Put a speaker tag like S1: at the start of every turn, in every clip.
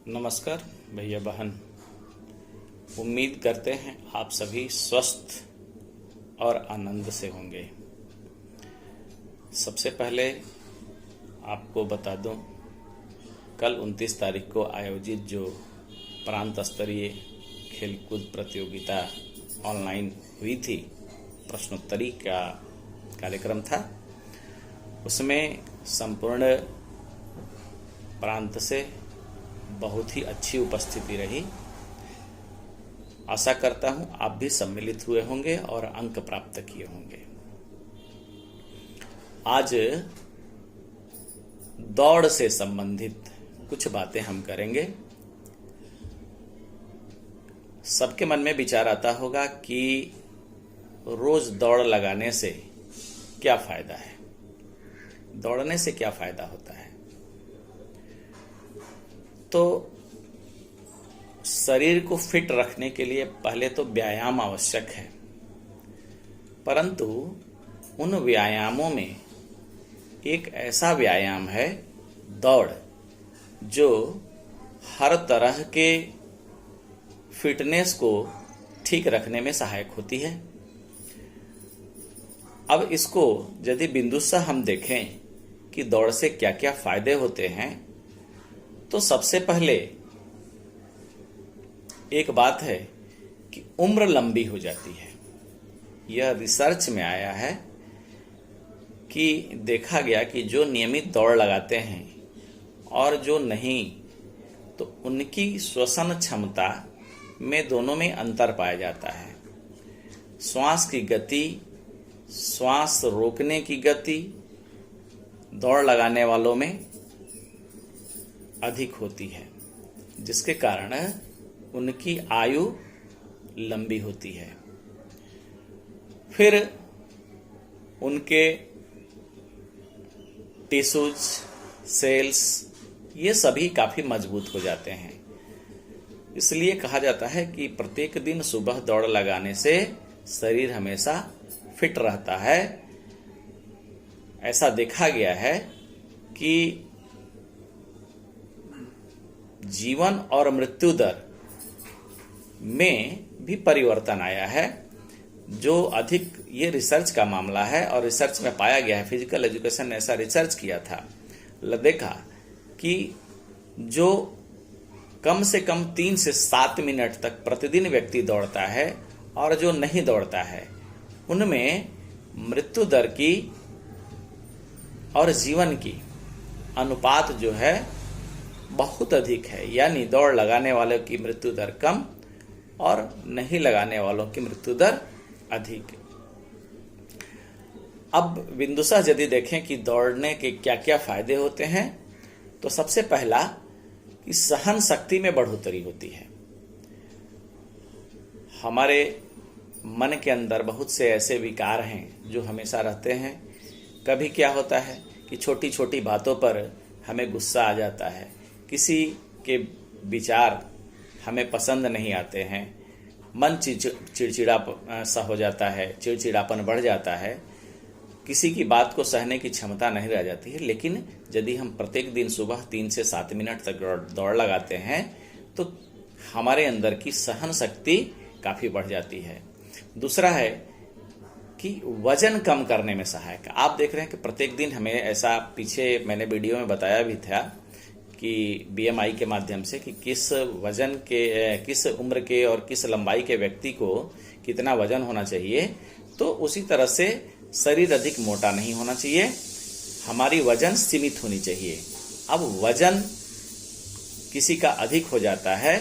S1: नमस्कार भैया बहन। उम्मीद करते हैं आप सभी स्वस्थ और आनंद से होंगे। सबसे पहले आपको बता दूं, कल 29 तारीख को आयोजित जो प्रांत स्तरीय खेलकूद प्रतियोगिता ऑनलाइन हुई थी, प्रश्नोत्तरी का कार्यक्रम था। उसमें संपूर्ण प्रांत से बहुत ही अच्छी उपस्थिति रही। आशा करता हूं आप भी सम्मिलित हुए होंगे और अंक प्राप्त किए होंगे। आज दौड़ से संबंधित कुछ बातें हम करेंगे। सबके मन में विचार आता होगा कि रोज दौड़ लगाने से क्या फायदा है, दौड़ने से क्या फायदा होता है। तो शरीर को फिट रखने के लिए पहले तो व्यायाम आवश्यक है, परंतु उन व्यायामों में एक ऐसा व्यायाम है दौड़, जो हर तरह के फिटनेस को ठीक रखने में सहायक होती है। अब इसको यदि बिंदुशः हम देखें कि दौड़ से क्या क्या फायदे होते हैं, तो सबसे पहले एक बात है कि उम्र लंबी हो जाती है। यह रिसर्च में आया है कि देखा गया कि जो नियमित दौड़ लगाते हैं और जो नहीं, तो उनकी श्वसन क्षमता में दोनों में अंतर पाया जाता है। श्वास की गति, श्वास रोकने की गति दौड़ लगाने वालों में अधिक होती है, जिसके कारण उनकी आयु लंबी होती है। फिर उनके टिश्यूज, सेल्स, ये सभी काफी मजबूत हो जाते हैं। इसलिए कहा जाता है कि प्रत्येक दिन सुबह दौड़ लगाने से शरीर हमेशा फिट रहता है। ऐसा देखा गया है कि जीवन और मृत्यु दर में भी परिवर्तन आया है। जो अधिक, ये रिसर्च का मामला है और रिसर्च में पाया गया है, फिजिकल एजुकेशन ने ऐसा रिसर्च किया था, देखा कि जो कम से कम 3 से 7 मिनट तक प्रतिदिन व्यक्ति दौड़ता है और जो नहीं दौड़ता है, उनमें मृत्यु दर की और जीवन की अनुपात जो है बहुत अधिक है। यानी दौड़ लगाने वालों की मृत्यु दर कम और नहीं लगाने वालों की मृत्यु दर अधिक। अब बिंदुशः यदि देखें कि दौड़ने के क्या क्या फायदे होते हैं, तो सबसे पहला कि सहन शक्ति में बढ़ोतरी होती है। हमारे मन के अंदर बहुत से ऐसे विकार हैं जो हमेशा रहते हैं। कभी क्या होता है कि छोटी छोटी बातों पर हमें गुस्सा आ जाता है, किसी के विचार हमें पसंद नहीं आते हैं, मन चिड़चिड़ा सा हो जाता है, चिड़चिड़ापन बढ़ जाता है, किसी की बात को सहने की क्षमता नहीं रह जाती है। लेकिन यदि हम प्रत्येक दिन सुबह 3 से 7 मिनट तक दौड़ लगाते हैं, तो हमारे अंदर की सहन शक्ति काफी बढ़ जाती है। दूसरा है कि वजन कम करने में सहायक। आप देख रहे हैं कि प्रत्येक दिन हमें ऐसा, पीछे मैंने वीडियो में बताया भी था कि बीएमआई के माध्यम से कि किस वजन के, किस उम्र के और किस लंबाई के व्यक्ति को कितना वजन होना चाहिए। तो उसी तरह से शरीर अधिक मोटा नहीं होना चाहिए, हमारी वजन सीमित होनी चाहिए। अब वजन किसी का अधिक हो जाता है,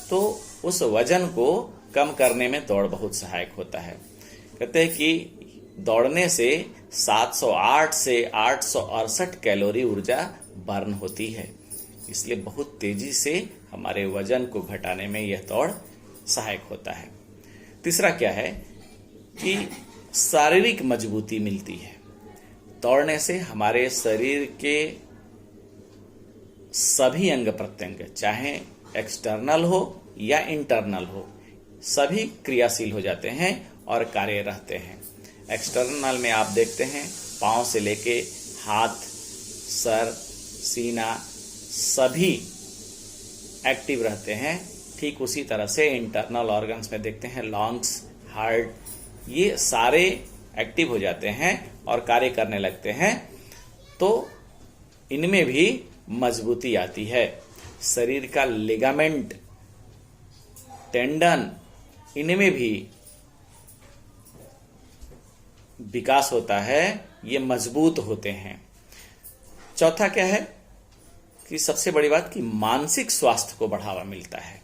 S1: तो उस वजन को कम करने में दौड़ बहुत सहायक होता है। कहते हैं कि दौड़ने से 708 से 868 कैलोरी ऊर्जा बर्न होती है। इसलिए बहुत तेजी से हमारे वजन को घटाने में यह दौड़ सहायक होता है। तीसरा क्या है कि शारीरिक मजबूती मिलती है। दौड़ने से हमारे शरीर के सभी अंग प्रत्यंग, चाहे एक्सटर्नल हो या इंटरनल हो, सभी क्रियाशील हो जाते हैं और कार्य रहते हैं। एक्सटर्नल में आप देखते हैं पांव से लेके हाथ, सर, सीना, सभी एक्टिव रहते हैं, ठीक उसी तरह से इंटरनल ऑर्गन्स में देखते हैं लंग्स, हार्ट, ये सारे एक्टिव हो जाते हैं और कार्य करने लगते हैं, तो इनमें भी मजबूती आती है। शरीर का लिगामेंट, टेंडन, इनमें भी विकास होता है, ये मजबूत होते हैं। चौथा क्या है कि सबसे बड़ी बात कि मानसिक स्वास्थ्य को बढ़ावा मिलता है।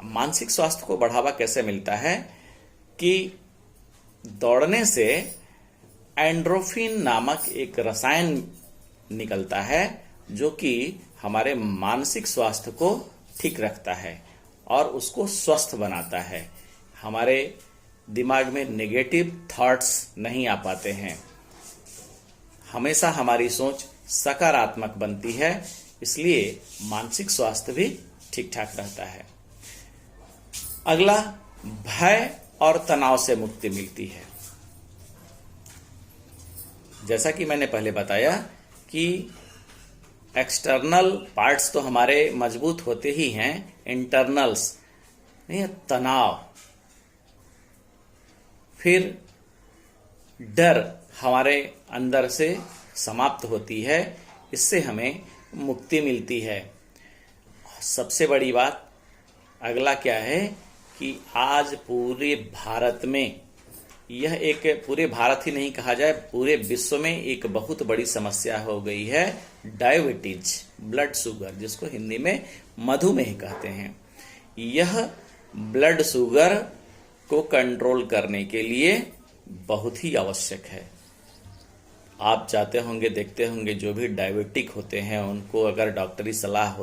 S1: मानसिक स्वास्थ्य को बढ़ावा कैसे मिलता है कि दौड़ने से एंड्रोफिन नामक एक रसायन निकलता है जो कि हमारे मानसिक स्वास्थ्य को ठीक रखता है और उसको स्वस्थ बनाता है। हमारे दिमाग में नेगेटिव थॉट्स नहीं आ पाते हैं, हमेशा हमारी सोच सकारात्मक बनती है, इसलिए मानसिक स्वास्थ्य भी ठीक ठाक रहता है। अगला, भय और तनाव से मुक्ति मिलती है। जैसा कि मैंने पहले बताया कि एक्सटर्नल पार्ट्स तो हमारे मजबूत होते ही हैं, इंटरनल्स नहीं, तनाव, फिर डर हमारे अंदर से समाप्त होती है, इससे हमें मुक्ति मिलती है। सबसे बड़ी बात अगला क्या है कि आज पूरे भारत में, यह एक पूरे भारत ही नहीं कहा जाए, पूरे विश्व में एक बहुत बड़ी समस्या हो गई है डायबिटीज, ब्लड शुगर, जिसको हिंदी में मधुमेह कहते हैं। यह ब्लड शुगर को कंट्रोल करने के लिए बहुत ही आवश्यक है। आप जाते होंगे, देखते होंगे, जो भी डायबिटिक होते हैं उनको अगर डॉक्टरी सलाह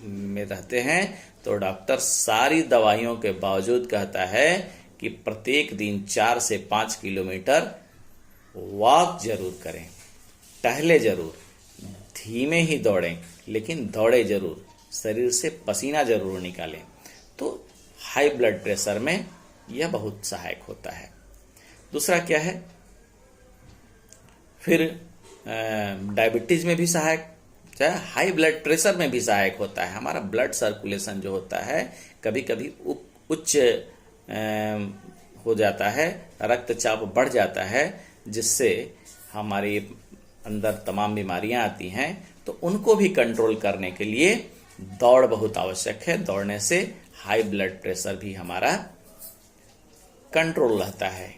S1: में रहते हैं तो डॉक्टर सारी दवाइयों के बावजूद कहता है कि प्रत्येक दिन 4 से 5 किलोमीटर वॉक जरूर करें, टहले जरूर, धीमे ही दौड़ें, लेकिन दौड़े जरूर, शरीर से पसीना जरूर निकालें। तो हाई ब्लड प्रेशर में यह बहुत सहायक होता है। दूसरा क्या है, फिर डायबिटीज में भी सहायक, चाहे हाई ब्लड प्रेशर में भी सहायक होता है। हमारा ब्लड सर्कुलेशन जो होता है कभी कभी उच्च हो जाता है, रक्तचाप बढ़ जाता है, जिससे हमारे अंदर तमाम बीमारियां आती हैं, तो उनको भी कंट्रोल करने के लिए दौड़ बहुत आवश्यक है। दौड़ने से हाई ब्लड प्रेशर भी हमारा कंट्रोल रहता है।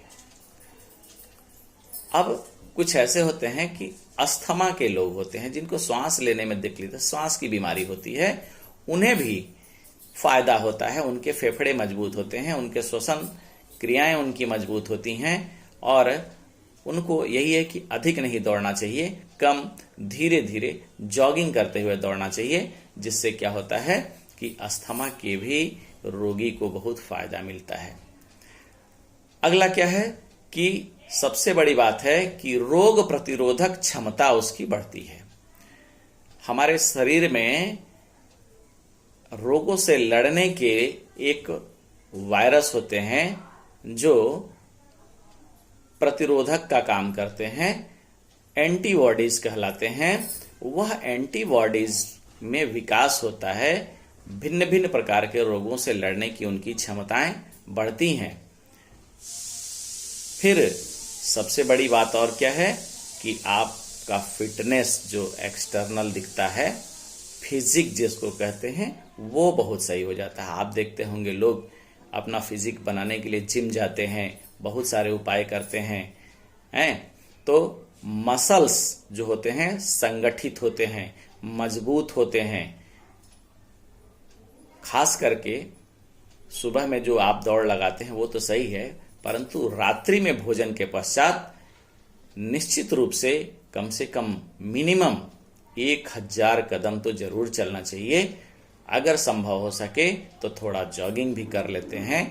S1: अब कुछ ऐसे होते हैं कि अस्थमा के लोग होते हैं, जिनको सांस लेने में दिक्कत, सांस की बीमारी होती है, उन्हें भी फायदा होता है। उनके फेफड़े मजबूत होते हैं, उनके श्वसन क्रियाएं उनकी मजबूत होती हैं, और उनको यही है कि अधिक नहीं दौड़ना चाहिए, कम, धीरे धीरे जॉगिंग करते हुए दौड़ना चाहिए, जिससे क्या होता है कि अस्थमा के भी रोगी को बहुत फायदा मिलता है। अगला क्या है कि सबसे बड़ी बात है कि रोग प्रतिरोधक क्षमता उसकी बढ़ती है। हमारे शरीर में रोगों से लड़ने के एक वायरस होते हैं जो प्रतिरोधक का काम करते हैं, एंटीबॉडीज कहलाते हैं। वह एंटीबॉडीज में विकास होता है, भिन्न भिन्न प्रकार के रोगों से लड़ने की उनकी क्षमताएं बढ़ती हैं। फिर सबसे बड़ी बात और क्या है कि आपका फिटनेस जो एक्सटर्नल दिखता है, फिजिक जिसको कहते हैं, वो बहुत सही हो जाता है। आप देखते होंगे लोग अपना फिजिक बनाने के लिए जिम जाते हैं, बहुत सारे उपाय करते हैं, तो मसल्स जो होते हैं संगठित होते हैं, मजबूत होते हैं। खास करके सुबह में जो आप दौड़ लगाते हैं वो तो सही है, परंतु रात्रि में भोजन के पश्चात निश्चित रूप से कम मिनिमम 1000 कदम तो जरूर चलना चाहिए। अगर संभव हो सके तो थोड़ा जॉगिंग भी कर लेते हैं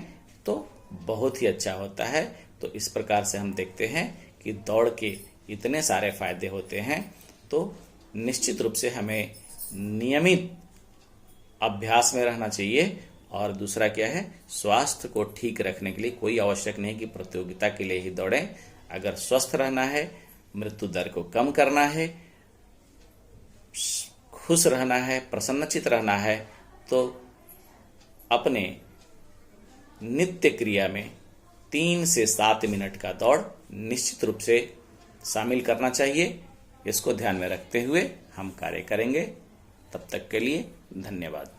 S1: तो बहुत ही अच्छा होता है। तो इस प्रकार से हम देखते हैं कि दौड़ के इतने सारे फायदे होते हैं, तो निश्चित रूप से हमें नियमित अभ्यास में रहना चाहिए। और दूसरा क्या है, स्वास्थ्य को ठीक रखने के लिए कोई आवश्यक नहीं कि प्रतियोगिता के लिए ही दौड़ें। अगर स्वस्थ रहना है, मृत्यु दर को कम करना है, खुश रहना है, प्रसन्नचित रहना है, तो अपने नित्य क्रिया में 3 से 7 मिनट का दौड़ निश्चित रूप से शामिल करना चाहिए। इसको ध्यान में रखते हुए हम कार्य करेंगे। तब तक के लिए धन्यवाद।